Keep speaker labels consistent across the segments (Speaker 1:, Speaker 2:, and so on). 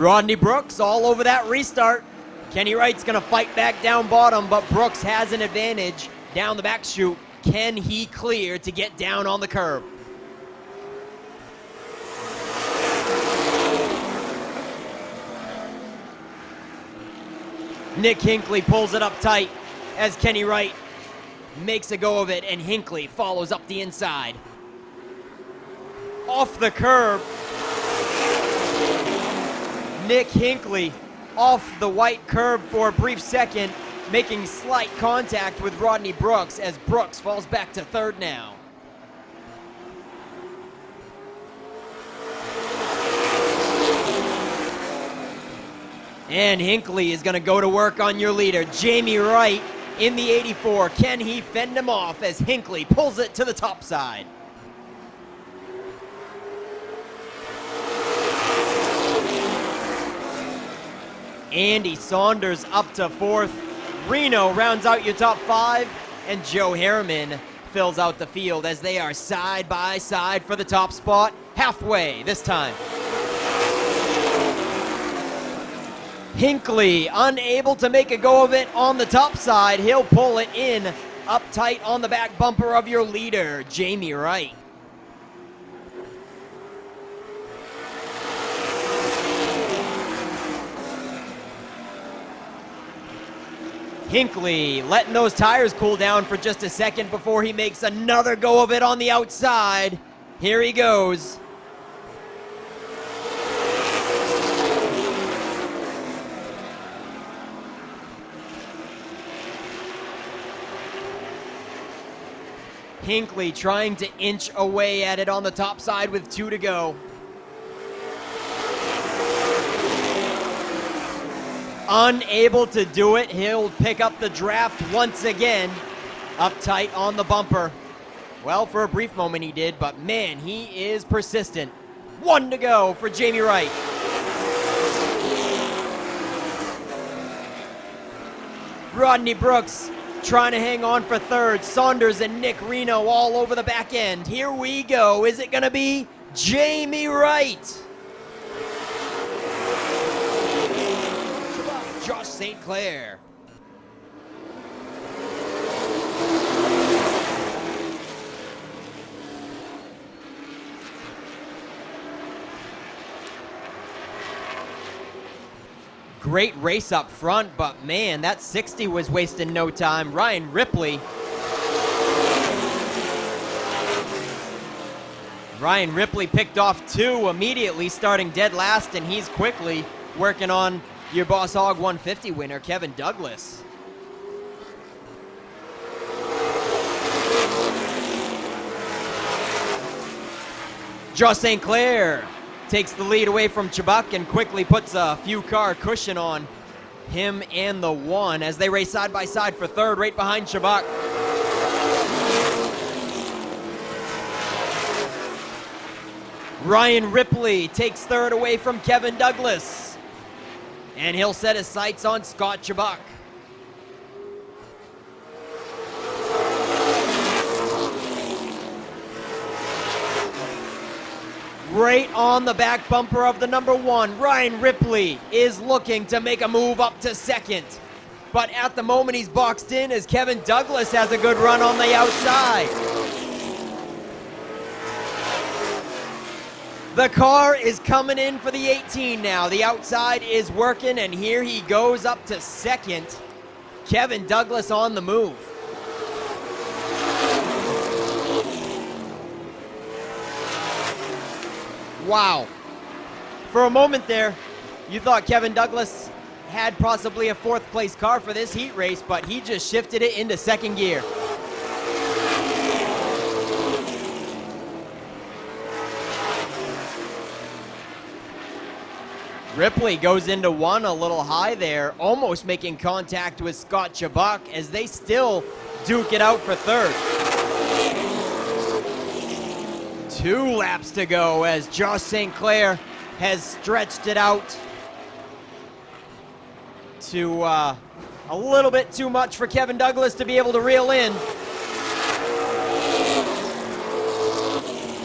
Speaker 1: Rodney Brooks all over that restart. Kenny Wright's gonna fight back down bottom, but Brooks has an advantage down the back chute. Can he clear to get down on the curb? Nick Hinckley pulls it up tight as Kenny Wright makes a go of it, and Hinckley follows up the inside. Off the curb. Nick Hinckley off the white curb for a brief second, making slight contact with Rodney Brooks as Brooks falls back to third now. And Hinckley is going to go to work on your leader, Jamie Wright, in the 84. Can he fend him off as Hinckley pulls it to the top side? Andy Saunders up to fourth. Reno rounds out your top five, and Joe Harriman fills out the field as they are side by side for the top spot, halfway this time. Hinckley unable to make a go of it on the top side. He'll pull it in up tight on the back bumper of your leader, Jamie Wright. Hinckley letting those tires cool down for just a second before he makes another go of it on the outside. Here he goes. Hinckley trying to inch away at it on the top side with 2 to go. Unable to do it, he'll pick up the draft once again. Up tight on the bumper. Well, for a brief moment he did, but man, he is persistent. 1 to go for Jamie Wright. Rodney Brooks trying to hang on for third. Saunders and Nick Reno all over the back end. Here we go. Is it going to be Jamie Wright? Josh St. Clair. Great race up front, but man, that 60 was wasting no time. Ryan Ripley. Ryan Ripley picked off 2 immediately, starting dead last, and he's quickly working on your Boss Hog 150 winner, Kevin Douglas. Josh St. Clair takes the lead away from Chubbuck and quickly puts a few car cushion on him and the 1 as they race side by side for third, right behind Chubbuck. Ryan Ripley takes third away from Kevin Douglas. And he'll set his sights on Scott Chubbuck. Right on the back bumper of the number 1, Ryan Ripley is looking to make a move up to second. But at the moment he's boxed in as Kevin Douglas has a good run on the outside. The car is coming in for the 18 now. The outside is working, and here he goes up to second. Kevin Douglas on the move. Wow. For a moment there, you thought Kevin Douglas had possibly a 4th place car for this heat race, but he just shifted it into second gear. Ripley goes into 1 a little high there, almost making contact with Scott Chubbuck as they still duke it out for third. 2 laps to go as Josh St. Clair has stretched it out to a little bit too much for Kevin Douglas to be able to reel in.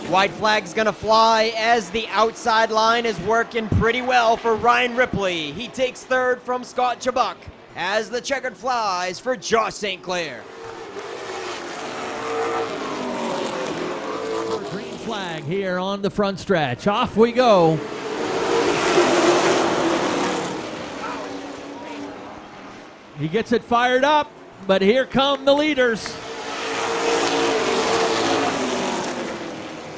Speaker 1: White flag's gonna fly as the outside line is working pretty well for Ryan Ripley. He takes third from Scott Chubbuck as the checkered flies for Josh St. Clair.
Speaker 2: Green flag here on the front stretch. Off we go. He gets it fired up, but here come the leaders.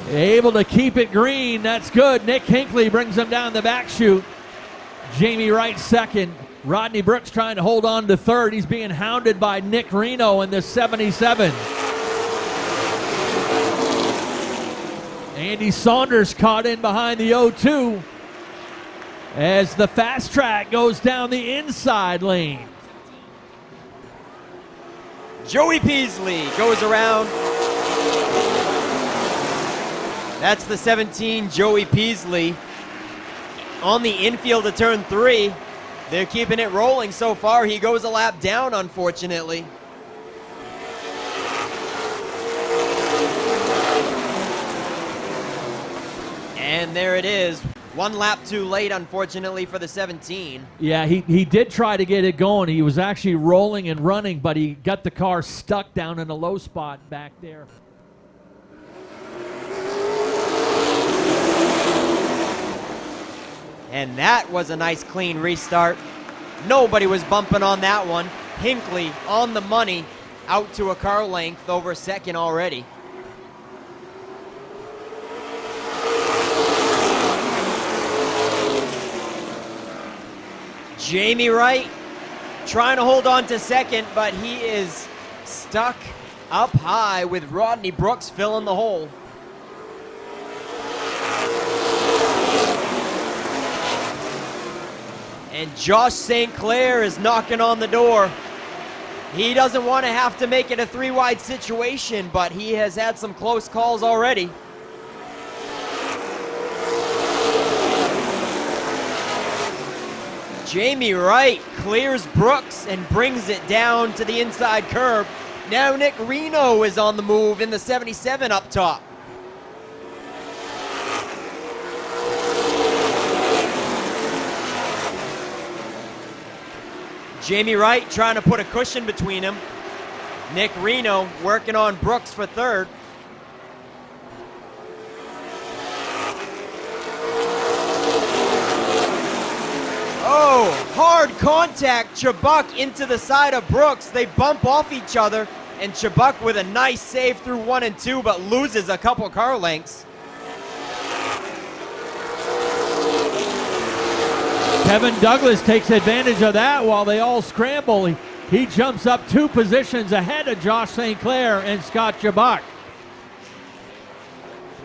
Speaker 2: Able to keep it green, that's good. Nick Hinckley brings them down the back chute. Jamie Wright second. Rodney Brooks trying to hold on to third. He's being hounded by Nick Reno in the 77. Andy Saunders caught in behind the 0-2 as the fast track goes down the inside lane.
Speaker 1: Joey Peasley goes around. That's the 17, Joey Peasley. On the infield of turn 3. They're keeping it rolling so far. He goes a lap down, unfortunately. And there it is. One lap too late, unfortunately, for the 17.
Speaker 2: Yeah, he did try to get it going. He was actually rolling and running, but he got the car stuck down in a low spot back there.
Speaker 1: And that was a nice clean restart. Nobody was bumping on that one. Hinckley on the money, out to a car length over second already. Jamie Wright trying to hold on to second, but he is stuck up high with Rodney Brooks filling the hole. And Josh St. Clair is knocking on the door. He doesn't want to have to make it a 3-wide situation, but he has had some close calls already. Jamie Wright clears Brooks and brings it down to the inside curb. Now Nick Reno is on the move in the 77 up top. Jamie Wright trying to put a cushion between him. Nick Reno working on Brooks for third. Oh, hard contact. Chubbuck into the side of Brooks. They bump off each other, and Chubbuck with a nice save through 1 and 2, but loses a couple car lengths.
Speaker 2: Kevin Douglas takes advantage of that while they all scramble. He jumps up 2 positions ahead of Josh St. Clair and Scott Chubbuck.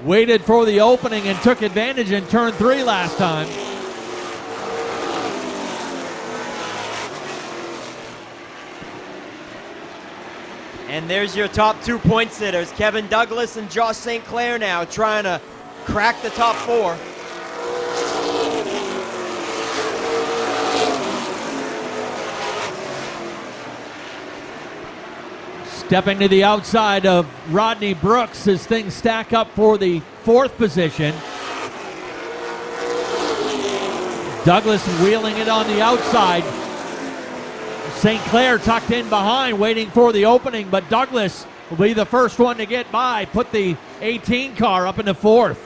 Speaker 2: Waited for the opening and took advantage in turn 3 last time.
Speaker 1: And there's your top 2 point sitters, Kevin Douglas and Josh St. Clair now trying to crack the top 4.
Speaker 2: Stepping to the outside of Rodney Brooks as things stack up for the 4th position. Douglas wheeling it on the outside. St. Clair tucked in behind, waiting for the opening, but Douglas will be the first one to get by. Put the 18 car up into 4th.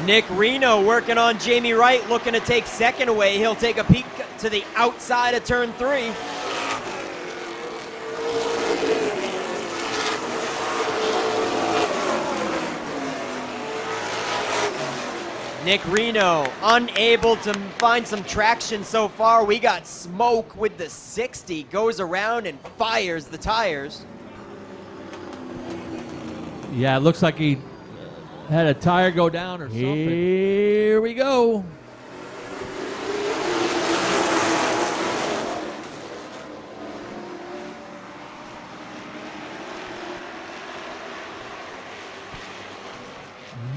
Speaker 1: Nick Reno working on Jamie Wright, looking to take second away. He'll take a peek to the outside of turn 3. Nick Reno unable to find some traction so far. We got smoke with the 60. Goes around and fires the tires.
Speaker 2: Yeah, it looks like he had a tire go down or something. Here we go.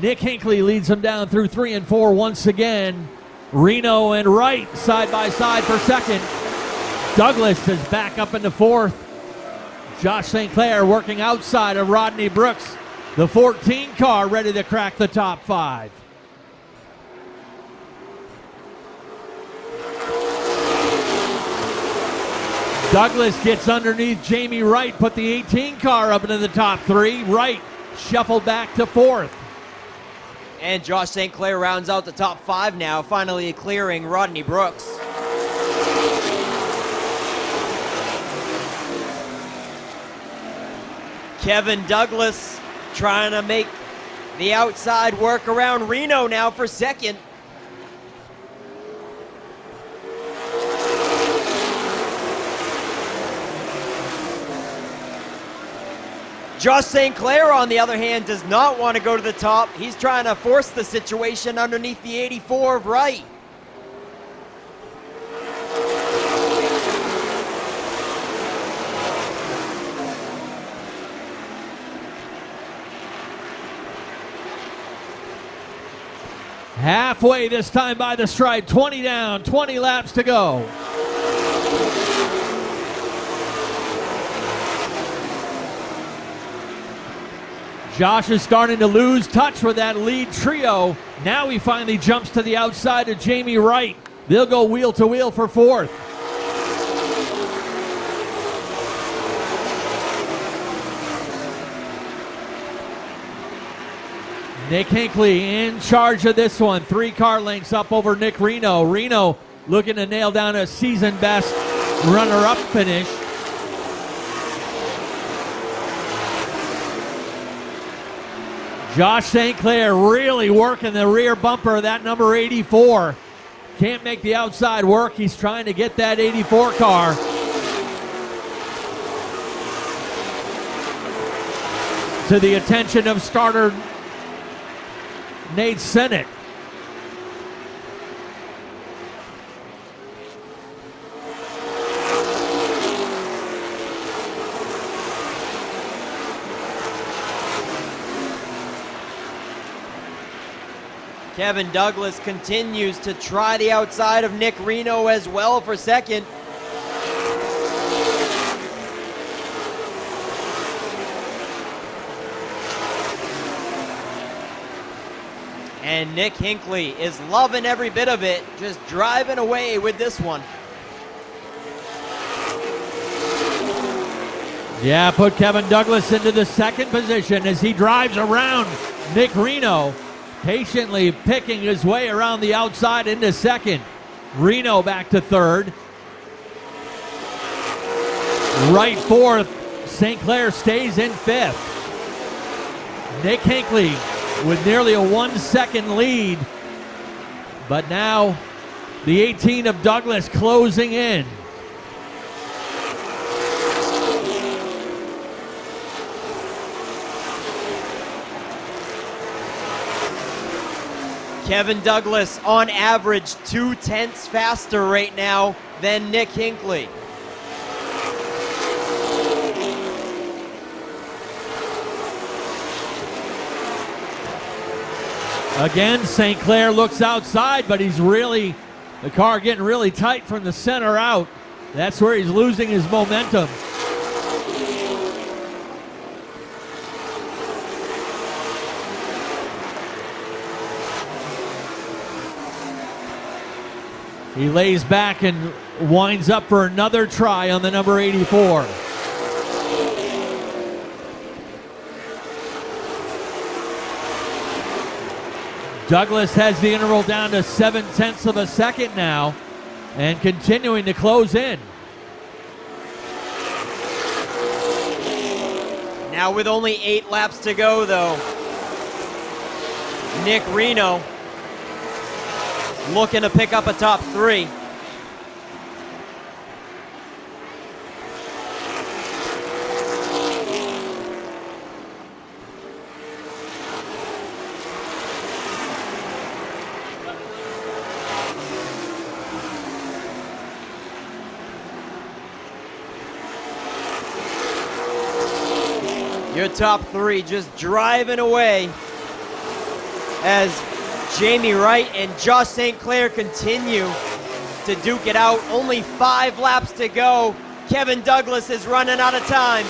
Speaker 2: Nick Hinckley leads him down through 3 and 4 once again. Reno and Wright side by side for second. Douglas is back up into fourth. Josh St. Clair working outside of Rodney Brooks. The 14 car ready to crack the top 5. Douglas gets underneath Jamie Wright, put the 18 car up into the top 3. Wright shuffled back to fourth.
Speaker 1: And Josh St. Clair rounds out the top 5 now, finally clearing Rodney Brooks. Kevin Douglas trying to make the outside work around Reno now for second. Josh St. Clair, on the other hand, does not want to go to the top. He's trying to force the situation underneath the 84 of Wright.
Speaker 2: Halfway this time by the stripe, 20 down, 20 laps to go. Josh is starting to lose touch with that lead trio. Now he finally jumps to the outside of Jamie Wright. They'll go wheel to wheel for fourth. Nick Hinckley in charge of this one. 3 car lengths up over Nick Reno. Reno looking to nail down a season best runner-up finish. Josh St. Clair really working the rear bumper of that number 84. Can't make the outside work. He's trying to get that 84 car. To the attention of starter Nate Sennett.
Speaker 1: Kevin Douglas continues to try the outside of Nick Reno as well for second. And Nick Hinckley is loving every bit of it, just driving away with this one.
Speaker 2: Yeah, put Kevin Douglas into the second position as he drives around Nick Reno, patiently picking his way around the outside into second. Reno back to third. Right fourth. St. Clair stays in fifth. Nick Hinckley with nearly a 1 second lead. But now the 18 of Douglas closing in.
Speaker 1: Kevin Douglas on average 0.2 faster right now than Nick Hinckley.
Speaker 2: Again, St. Clair looks outside, but the car getting really tight from the center out. That's where he's losing his momentum. He lays back and winds up for another try on the number 84. Douglas has the interval down to 0.7 of a second now and continuing to close in.
Speaker 1: Now with only 8 laps to go though, Nick Reno looking to pick up a top 3. Your top 3 just driving away as Jamie Wright and Josh St. Clair continue to duke it out. Only 5 laps to go. Kevin Douglas is running out of time.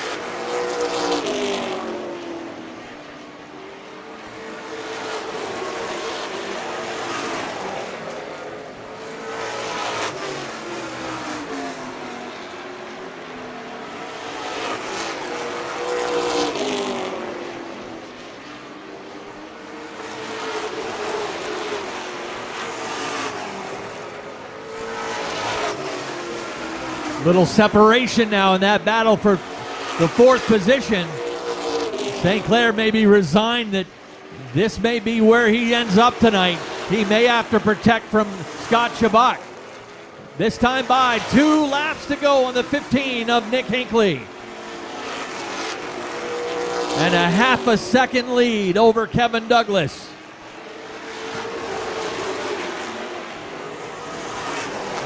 Speaker 2: Little separation now in that battle for the 4th position. St. Clair may be resigned that this may be where he ends up tonight. He may have to protect from Scott Chabot. This time by 2 laps to go on the 15 of Nick Hinckley. And a half a second lead over Kevin Douglas.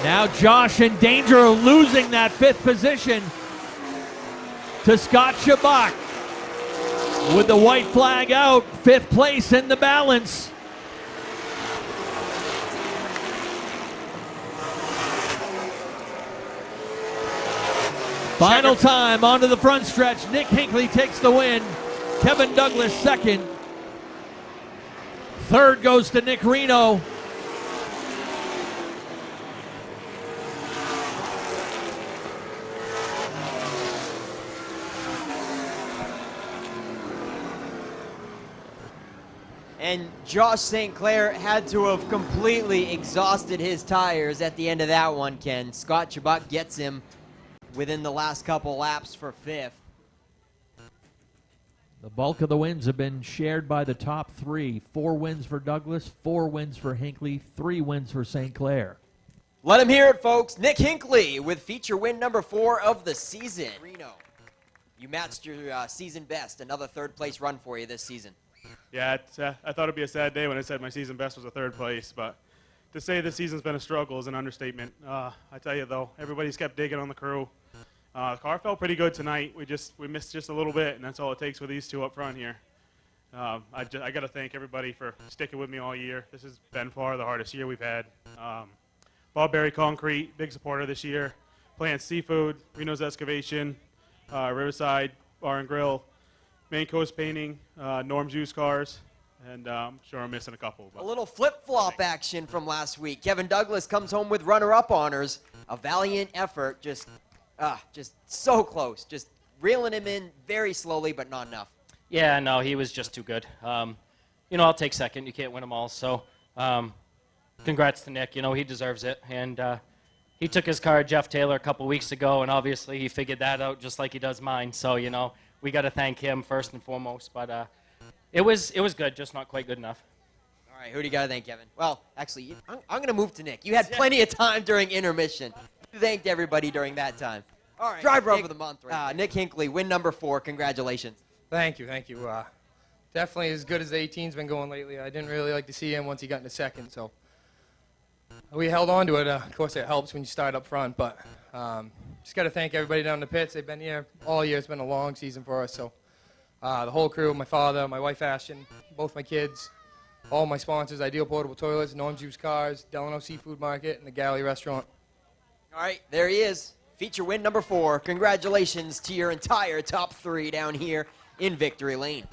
Speaker 2: Now Josh in danger of losing that 5th position to Scott Chabot. With the white flag out, 5th place in the balance. Final time onto the front stretch. Nick Hinckley takes the win. Kevin Douglas second. Third goes to Nick Reno.
Speaker 1: And Josh St. Clair had to have completely exhausted his tires at the end of that one, Ken. Scott Chabot gets him within the last couple laps for 5th.
Speaker 2: The bulk of the wins have been shared by the top 3. 4 wins for Douglas, 4 wins for Hinckley, 3 wins for St. Clair.
Speaker 1: Let him hear it, folks. Nick Hinckley with feature win number 4 of the season. Reno, you matched your season best. Another 3rd place run for you this season.
Speaker 3: Yeah, I thought it'd be a sad day when I said my season best was a 3rd place, but to say this season's been a struggle is an understatement. I tell you though, everybody's kept digging on the crew. The car felt pretty good tonight. We missed just a little bit, and that's all it takes with these 2 up front here. I got to thank everybody for sticking with me all year. This has been far the hardest year we've had. Bob Berry Concrete, big supporter this year. Plant Seafood, Reno's Excavation, Riverside Bar and Grill, Main Coast Painting, Norm's Used Cars, and I'm sure I'm missing a couple.
Speaker 1: A little flip-flop action from last week. Kevin Douglas comes home with runner-up honors. A valiant effort, just so close. Just reeling him in very slowly, but not enough.
Speaker 4: Yeah, no, he was just too good. I'll take second. You can't win them all. So congrats to Nick. He deserves it. And he took his car, Jeff Taylor, a couple weeks ago, and obviously he figured that out just like he does mine. So, we got to thank him first and foremost. But it was good, just not quite good enough.
Speaker 1: All right, who do you got to thank, Kevin? Well, actually, I'm going to move to Nick. You had plenty of time during intermission. You thanked everybody during that time. All right, driver of the month, right? Nick Hinckley, win number 4. Congratulations.
Speaker 5: Thank you. Definitely as good as the 18's been going lately. I didn't really like to see him once he got into second, so we held on to it. Of course, it helps when you start up front, but just got to thank everybody down in the pits. They've been here all year. It's been a long season for us, so the whole crew, my father, my wife Ashton, both my kids, all my sponsors, Ideal Portable Toilets, Norm's Used Cars, Delano Seafood Market, and the Galley Restaurant.
Speaker 1: All right, there he is. Feature win number 4. Congratulations to your entire top 3 down here in Victory Lane.